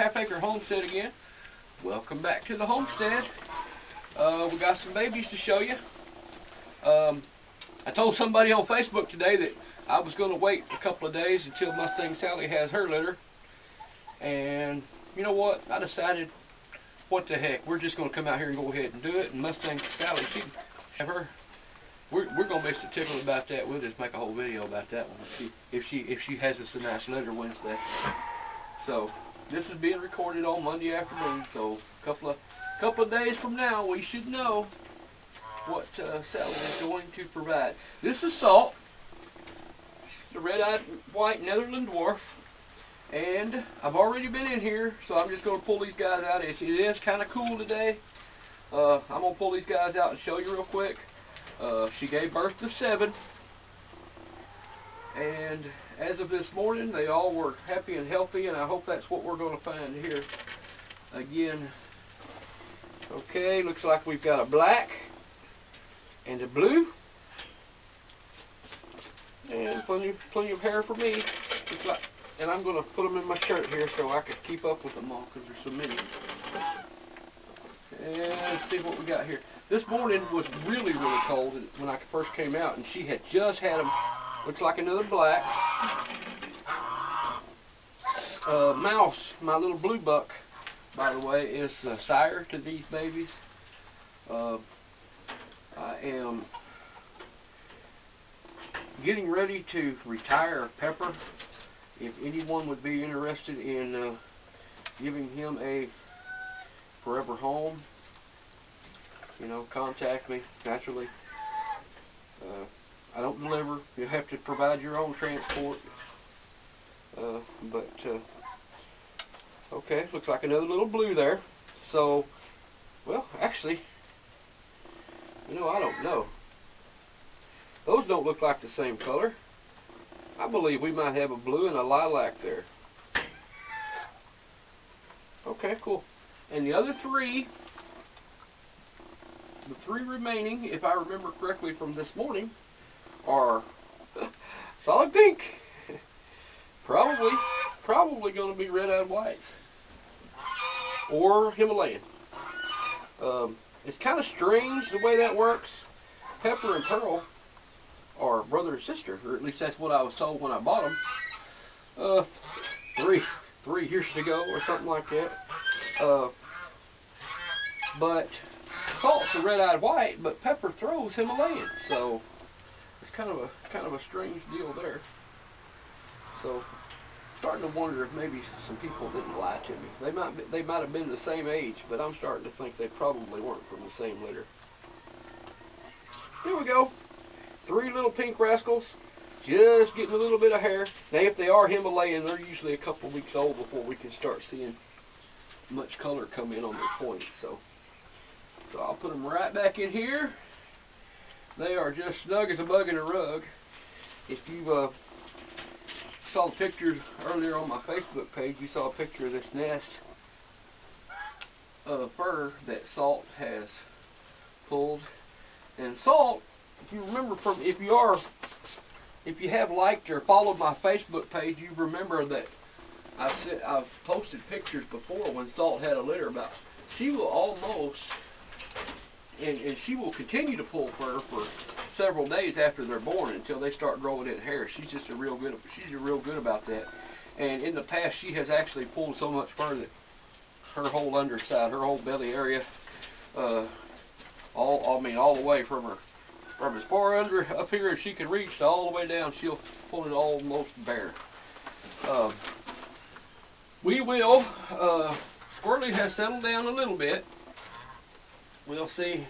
half-acre homestead again. Welcome back to the homestead. We got some babies to show you. I told somebody on Facebook today that I was going to wait a couple of days until Mustang Sally has her litter. And you know what? I decided, what the heck, we're just going to come out here and go ahead and do it. And Mustang Sally, she have her. We're going to be so tickled about that. We'll just make a whole video about that one. See if she has us a nice litter Wednesday. So this is being recorded on Monday afternoon. So a couple of days from now, we should know what Sally is going to provide. This is Salt. She's a red-eyed white Netherland Dwarf. And I've already been in here, so I'm just going to pull these guys out. It is kind of cool today. I'm going to pull these guys out and show you real quick. She gave birth to 7. And as of this morning, they all were happy and healthy, and I hope that's what we're going to find here. Again, okay, looks like we've got a black and a blue. And plenty of hair for me. Looks like, and I'm going to put them in my shirt here so I can keep up with them all because there's so many. And let's see what we got here. This morning was really cold when I first came out, and she had just had them. Looks like another black. Mouse, my little blue buck, by the way, is the sire to these babies. I am getting ready to retire Pepper. If anyone would be interested in giving him a forever home, you know, contact me naturally. I don't deliver. You have to provide your own transport. Okay, looks like another little blue there. So, well, actually, you know, I don't know. Those don't look like the same color. I believe we might have a blue and a lilac there. Okay, cool. And the other three, the 3 remaining, if I remember correctly from this morning, are solid pink. Probably going to be red-eyed whites or Himalayan. It's kind of strange the way that works. Pepper and Pearl are brother and sister, or at least that's what I was told when I bought them. 3 years ago or something like that. But Salt's a red-eyed white, but Pepper throws Himalayan, so it's kind of a strange deal there. So starting to wonder if maybe some people didn't lie to me. They might have been the same age, but I'm starting to think they probably weren't from the same litter. Here we go. 3 little pink rascals, just getting a little bit of hair. Now, if they are Himalayan, they're usually a couple weeks old before we can start seeing much color come in on their points. So I'll put them right back in here. They are just snug as a bug in a rug. If you saw the pictures earlier on my Facebook page, you saw a picture of this nest of fur that Salt has pulled. And Salt, if you remember if you have liked or followed my Facebook page, you remember that I've posted pictures before when Salt had a litter about. She will almost, and she will continue to pull fur for several days after they're born until they start growing in hair. She's real good about that. And in the past, she has actually pulled so much fur that her whole underside, her whole belly area, all the way from as far up here as she can reach to all the way down, she'll pull it almost bare. We will. Squirrely has settled down a little bit. We'll see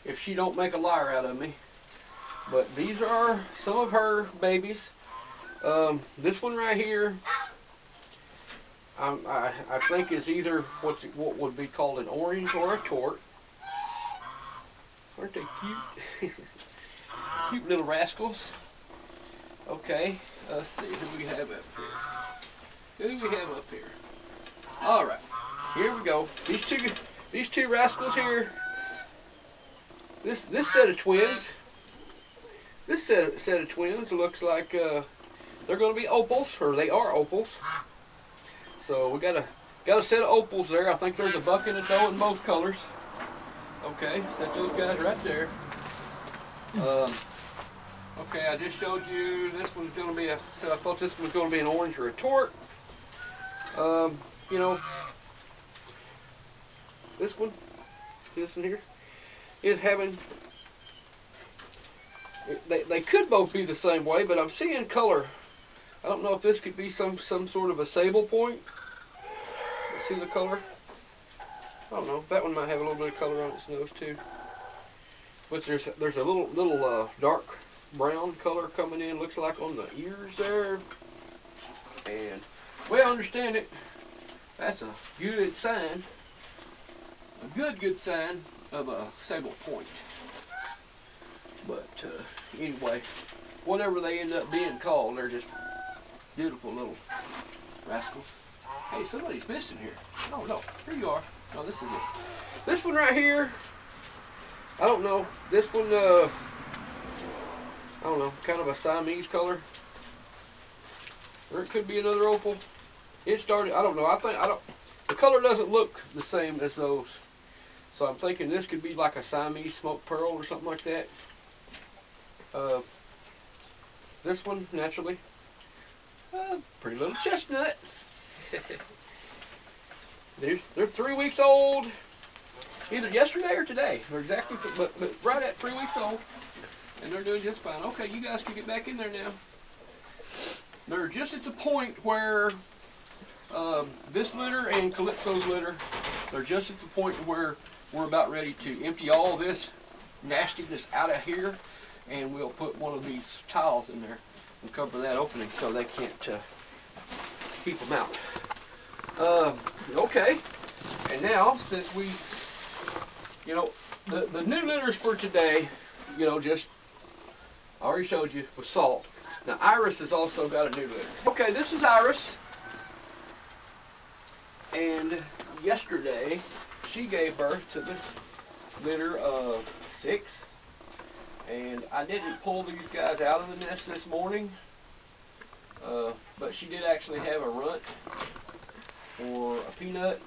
if she don't make a liar out of me. But these are some of her babies. This one right here, I think is either what would be called an orange or a tort. Aren't they cute? Cute little rascals. Okay, let's see who we have up here. Who do we have up here? All right, here we go. These two rascals here. This set of twins. This set of twins looks like they're going to be opals, or they are opals. So we got Got a set of opals there. I think there's a buck and a doe in both colors. Okay, set those guys right there. Okay, I just showed you this one's going to be a. So I thought this was going to be an orange or a tort. You know, this one here, is having. They could both be the same way, but I'm seeing color. I don't know if this could be some sort of a sable point. See the color? I don't know. That one might have a little bit of color on its nose too. But there's a little dark brown color coming in. Looks like on the ears there. And we understand it. That's a good sign. A good sign of a sable point. But anyway, whatever they end up being called, they're just beautiful little rascals. Hey, somebody's missing here. Oh no, here you are. No, this is it. This one right here, I don't know. This one, I don't know, kind of a Siamese color. Or it could be another opal. It started, I don't know. The color doesn't look the same as those. So I'm thinking this could be like a Siamese smoked pearl or something like that. This one, naturally, pretty little chestnut. They're 3 weeks old, either yesterday or today. They're exactly, but right at 3 weeks old, and they're doing just fine. Okay, you guys can get back in there now. They're just at the point where this litter and Calypso's litter, they're just at the point where we're about ready to empty all this nastiness out of here, and we'll put one of these tiles in there and cover that opening so they can't keep them out. Okay, and now since we, you know, the new litters for today, you know, just I already showed you with Salt. Now Iris has also got a new litter. Okay, this is Iris, and yesterday she gave birth to this litter of 6. And I didn't pull these guys out of the nest this morning, but she did actually have a runt or a peanut.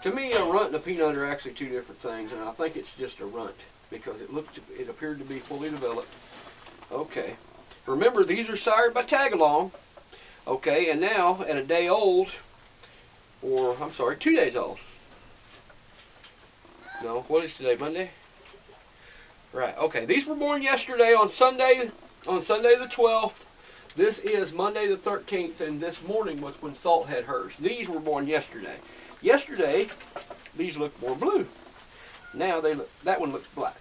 To me, a runt and a peanut are actually two different things, and I think it's just a runt because it appeared to be fully developed. Okay, remember these are sired by tag-along. Okay, and now at a day old, or I'm sorry, 2 days old. No, what is today? Monday? Right, okay, these were born yesterday on Sunday the 12th. This is Monday the 13th, and this morning was when Salt had hers. These were born yesterday. Yesterday, these looked more blue. Now that one looks black.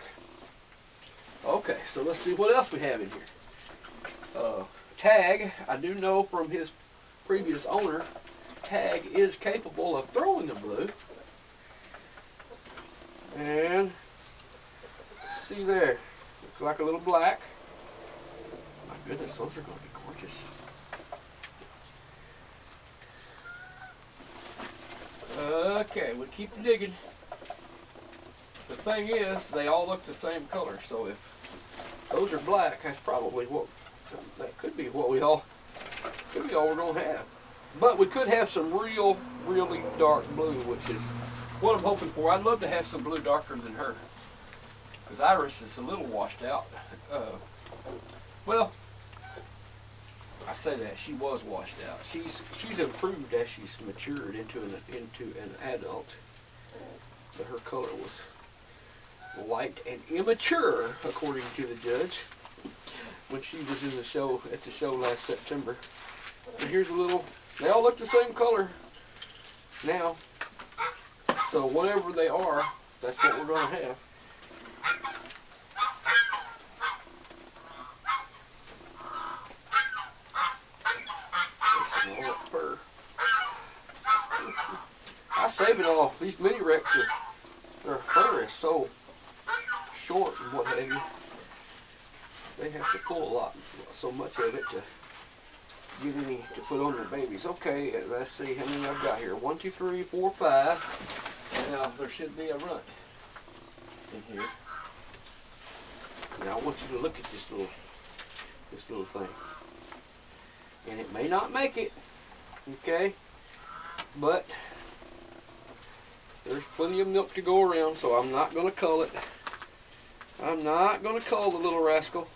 Okay, so let's see what else we have in here. Tag, I do know from his previous owner, Tag is capable of throwing the blue. And see there, looks like a little black. My goodness, those are going to be gorgeous. Okay, we keep digging. The thing is, they all look the same color, so if those are black, that's probably that could be what we're going to have. But we could have some really dark blue, which is what I'm hoping for. I'd love to have some blue darker than her, because Iris is a little washed out. Well, I say that she was washed out. She's improved as she's matured into an adult. But her color was light and immature, according to the judge, when she was in the show last September. And here's a little. They all look the same color now. So whatever they are, that's what we're going to have. I save it all. These mini wrecks their fur is so short and what have you. They have to pull a lot, so much of it to get any to put on their babies. Okay, let's see how many I've got here. 1, 2, 3, 4, 5. Now there should be a runt in here. Now I want you to look at this little thing. And it may not make it. Okay, but there's plenty of milk to go around, so I'm not going to cull it. I'm not going to cull the little rascal.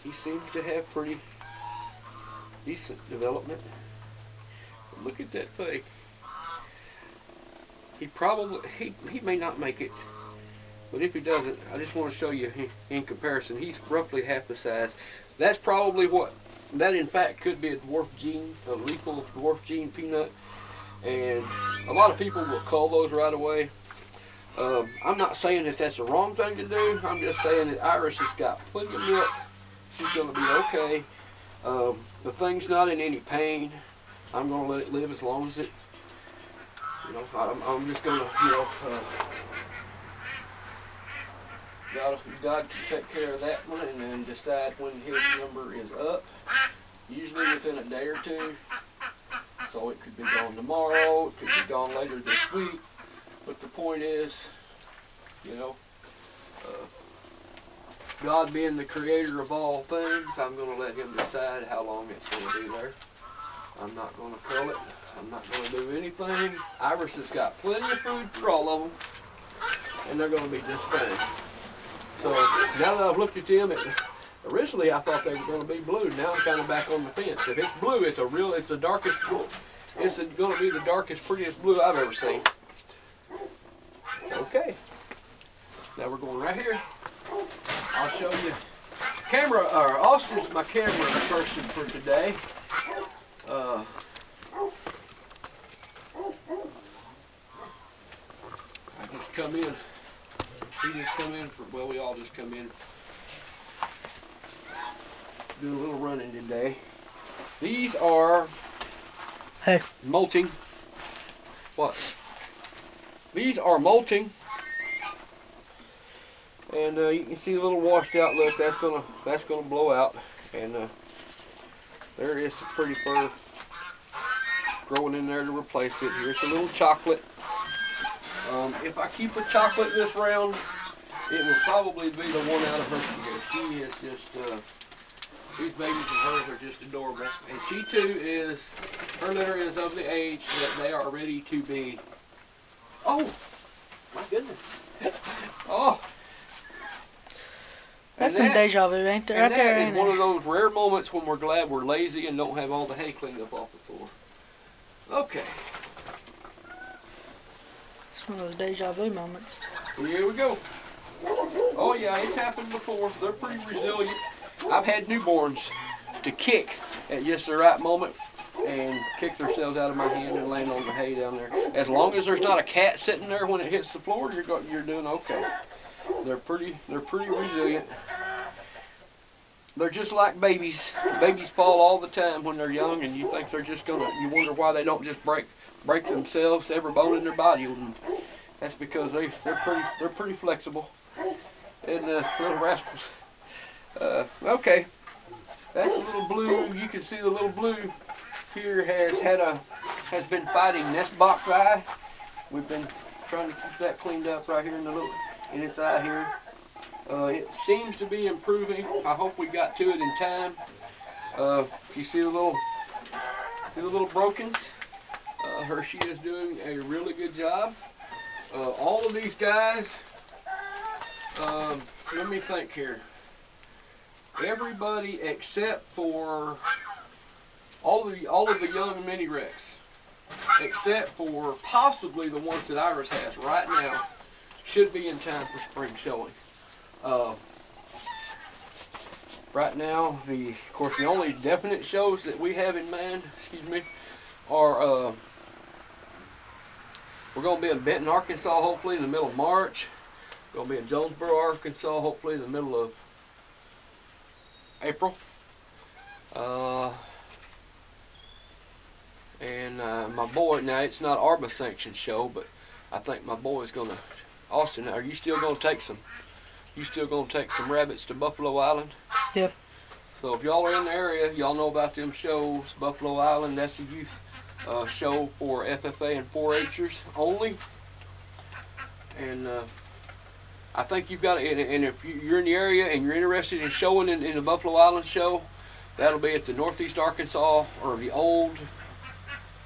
He seems to have pretty decent development. But look at that thing. He may not make it, but if he doesn't, I just want to show you in comparison. He's roughly half the size. That's probably what, that in fact could be a dwarf gene, a lethal dwarf gene peanut. And a lot of people will cull those right away. I'm not saying that that's the wrong thing to do. I'm just saying that Iris has got plenty of milk. She's going to be okay. The thing's not in any pain. I'm going to let it live as long as it, you know, I'm just going to, you know, God can take care of that one and then decide when his number is up. Usually within a day or two. So it could be gone tomorrow, it could be gone later this week. But the point is, you know, God being the creator of all things, I'm going to let him decide how long it's going to be there. I'm not going to cull it. I'm not going to do anything. Iris has got plenty of food for all of them. And they're going to be just fine. So now that I've looked at them, originally I thought they were going to be blue. Now I'm kind of back on the fence. If it's blue, it's the darkest blue. It's going to be the darkest, prettiest blue I've ever seen. Okay. Now we're going right here. I'll show you. Austin's my camera person for today. I just come in. He just come in well, we all just come in. Do a little running today. These are molting. What? These are molting, and you can see the little washed out look. That's gonna blow out, and there is some pretty fur growing in there to replace it. Here's a little chocolate. If I keep a chocolate this round, it will probably be the one out of her. She is just. These babies of hers are just adorable. And she too her litter is of the age that they are ready to be. Oh, my goodness. Oh. That's some deja vu, ain't there? Right there, ain't it? That is one of those rare moments when we're glad we're lazy and don't have all the hay cleaned up off the floor. Okay. It's one of those deja vu moments. Here we go. Oh yeah, it's happened before. They're pretty resilient. I've had newborns to kick at just the right moment and kick themselves out of my hand and land on the hay down there. As long as there's not a cat sitting there when it hits the floor, you're doing okay. They're pretty resilient. They're just like babies. Babies fall all the time when they're young, and you think they're just you wonder why they don't just break themselves, every bone in their body. And that's because they're pretty flexible. And little rascals. Okay, that's a little blue. You can see the little blue here has been fighting nest box eye. We've been trying to keep that cleaned up right here in its eye here. It seems to be improving. I hope we got to it in time. You see the little brokens? Hershey is doing a really good job. All of these guys. Let me think here. Everybody except for all of the young mini Rex, except for possibly the ones that Iris has right now, should be in time for spring showing. Right now, of course, the only definite shows that we have in mind, are we're going to be in Benton, Arkansas, hopefully in the middle of March. We're going to be in Jonesboro, Arkansas, hopefully in the middle of April. And my boy, now it's not ARBA sanctioned show, but I think my boy is gonna. Austin, are you still gonna take some? You still gonna take some rabbits to Buffalo Island? Yep. So if y'all are in the area, y'all know about them shows. Buffalo Island, that's a youth show for FFA and 4-Hers only. And I think you've got to, and if you're in the area and you're interested in showing in the Buffalo Island show, that'll be at the Northeast Arkansas, or the old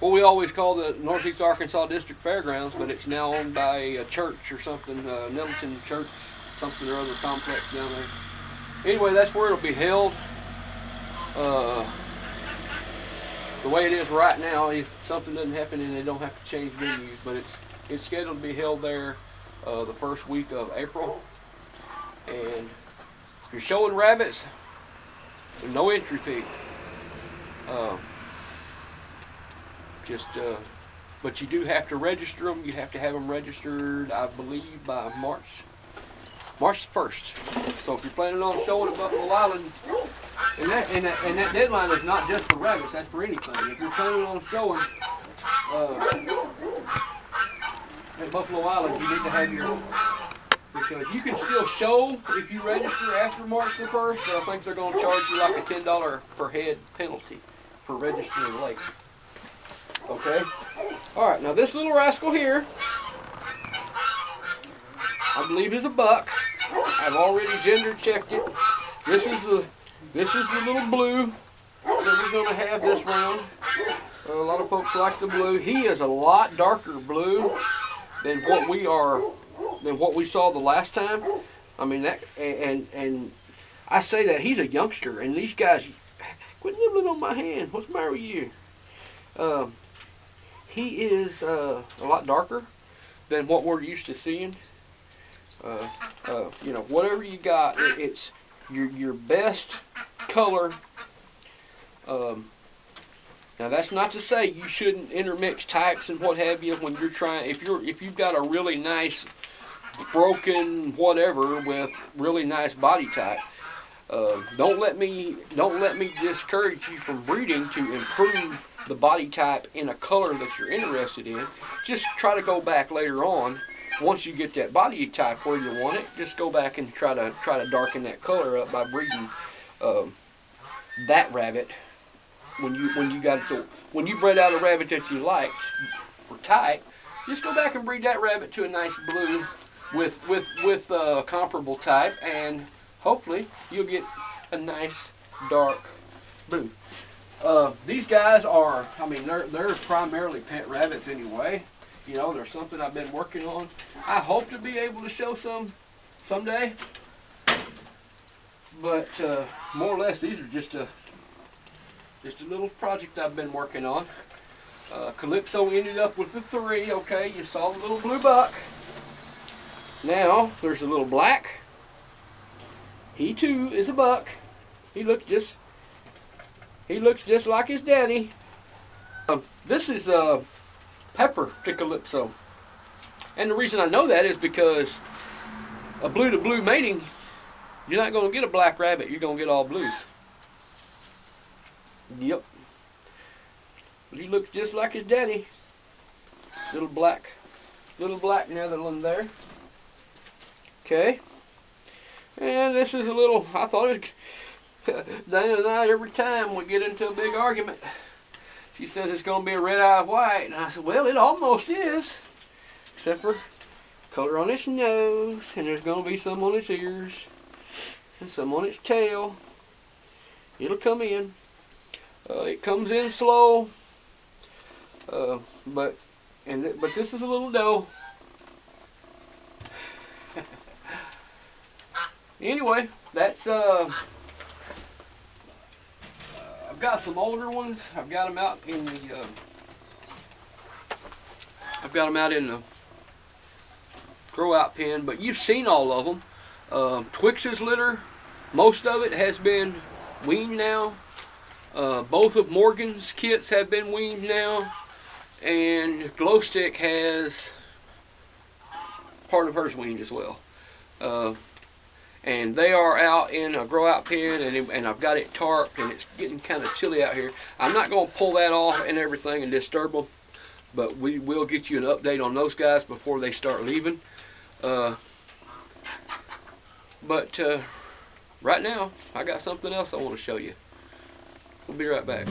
what we always call the Northeast Arkansas District Fairgrounds, but it's now owned by a church or something, Netherland Church, something or other complex down there. Anyway, that's where it'll be held. The way it is right now, if something doesn't happen and they don't have to change venues, but it's scheduled to be held there the first week of April. And if you're showing rabbits, there's no entry fee. But you do have to register them. You have to have them registered, I believe, by March the 1st. So if you're planning on showing at Buffalo Island, and that deadline is not just for rabbits, that's for anything. If you're planning on showing at Buffalo Island, you need to have your, because you can still show if you register after March the 1st, but I think they're going to charge you like a $10 per head penalty for registering late. Okay? Alright, now this little rascal here, I believe is a buck. I've already gender checked it. This is the little blue that we're going to have this round. A lot of folks like the blue. He is a lot darker blue than what we saw the last time. I mean that, and I say that he's a youngster, and these guys, quit nibbling on my hand. What's the matter with you? He is a lot darker than what we're used to seeing. You know, whatever you got, it's your best color. Now that's not to say you shouldn't intermix types and what have you when you're trying. If you've got a really nice broken whatever with really nice body type, don't let me discourage you from breeding to improve the body type in a color that you're interested in. Just try to go back later on. Once you get that body type where you want it, just go back and try to darken that color up by breeding that rabbit. When you bred out a rabbit that you liked for type, just go back and breed that rabbit to a nice blue with comparable type, and hopefully you'll get a nice dark blue. These guys are, I mean, they're primarily pet rabbits anyway. You know, there's something I've been working on. I hope to be able to show some someday. But more or less, these are just a little project I've been working on. Calypso ended up with the 3. Okay, you saw the little blue buck. Now there's a little black. He too is a buck. He looks just like his daddy. This is Pepper to Calypso. And the reason I know that is because a blue to blue mating, you're not going to get a black rabbit, you're going to get all blues. Yep. But he looks just like his daddy. Little black Netherland there. Okay. And this is a little, I thought it was, Dana and I, every time we get into a big argument, she says it's going to be a red-eye white. And I said, well, it almost is. Except for color on its nose. And there's going to be some on its ears. And some on its tail. It'll come in. It comes in slow. But this is a little doe. Anyway, that's I've got some older ones. I've got them out in the grow out pen, but you've seen all of them. Twix's litter, most of it has been weaned now. Both of Morgan's kits have been weaned now, and Glowstick has part of hers weaned as well. And they are out in a grow out pen, and I've got it tarped, and it's getting kind of chilly out here. I'm not going to pull that off and everything and disturb them, but we will get you an update on those guys before they start leaving. But right now, I got something else I want to show you. We'll be right back.